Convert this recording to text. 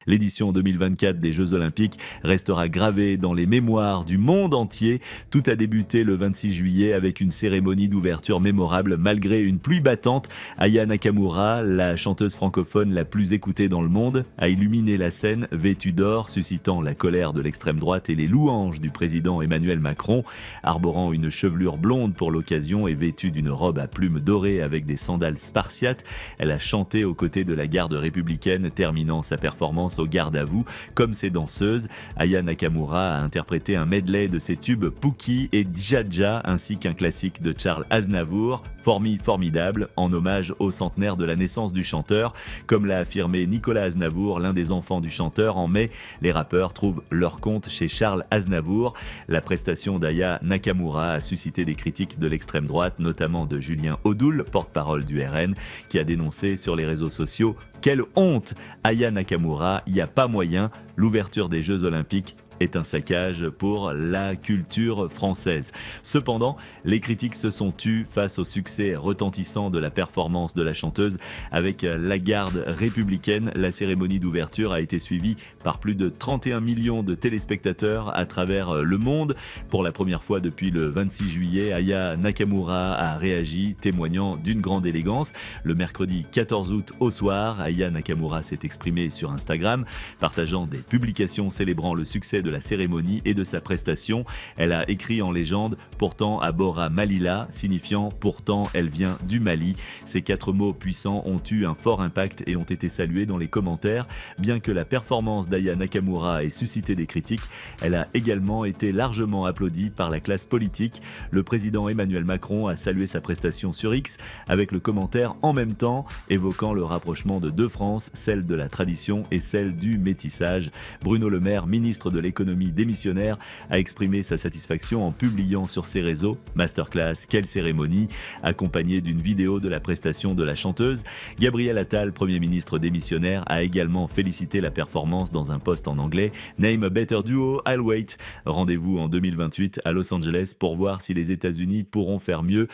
L'édition 2024 des Jeux Olympiques restera gravée dans les mémoires du monde entier. Tout a débuté le 26 juillet avec une cérémonie d'ouverture mémorable malgré une pluie battante. Aya Nakamura, la chanteuse francophone la plus écoutée dans le monde, a illuminé la scène vêtue d'or, suscitant la colère de l'extrême droite et les louanges du président Emmanuel Macron. Arborant une chevelure blonde pour l'occasion et vêtue d'une robe à plumes dorées avec des sandales spartiates, elle a chanté aux côtés de la garde républicaine, terminant sa performance au garde à vous. Comme ses danseuses, Aya Nakamura a interprété un medley de ses tubes Pouki et Dja ainsi qu'un classique de Charles Aznavour, Formi formidable, en hommage au centenaire de la naissance du chanteur. Comme l'a affirmé Nicolas Aznavour, l'un des enfants du chanteur, en mai, les rappeurs trouvent leur compte chez Charles Aznavour. La prestation d'Aya Nakamura a suscité des critiques de l'extrême droite, notamment de Julien Audoul, porte-parole du RN, qui a dénoncé sur les réseaux sociaux « Quelle honte! Aya Nakamura, y a pas moyen, l'ouverture des Jeux Olympiques est un saccage pour la culture française. » Cependant, les critiques se sont tues face au succès retentissant de la performance de la chanteuse. Avec la garde républicaine, la cérémonie d'ouverture a été suivie par plus de 31 millions de téléspectateurs à travers le monde. Pour la première fois depuis le 26 juillet, Aya Nakamura a réagi, témoignant d'une grande élégance. Le mercredi 14 août au soir, Aya Nakamura s'est exprimée sur Instagram, partageant des publications célébrant le succès de la cérémonie et de sa prestation. Elle a écrit en légende « Pourtant à Bora Malila », signifiant « Pourtant elle vient du Mali ». Ces 4 mots puissants ont eu un fort impact et ont été salués dans les commentaires. Bien que la performance d'Aya Nakamura ait suscité des critiques, elle a également été largement applaudie par la classe politique. Le président Emmanuel Macron a salué sa prestation sur X avec le commentaire « En même temps », évoquant le rapprochement de deux France, celle de la tradition et celle du métissage. Bruno Le Maire, ministre de l'économie démissionnaire, a exprimé sa satisfaction en publiant sur ses réseaux « Masterclass, quelle cérémonie !» accompagné d'une vidéo de la prestation de la chanteuse. Gabriel Attal, Premier ministre démissionnaire, a également félicité la performance dans un post en anglais « Name a better duo, I'll wait ». Rendez-vous en 2028 à Los Angeles pour voir si les États-Unis pourront faire mieux.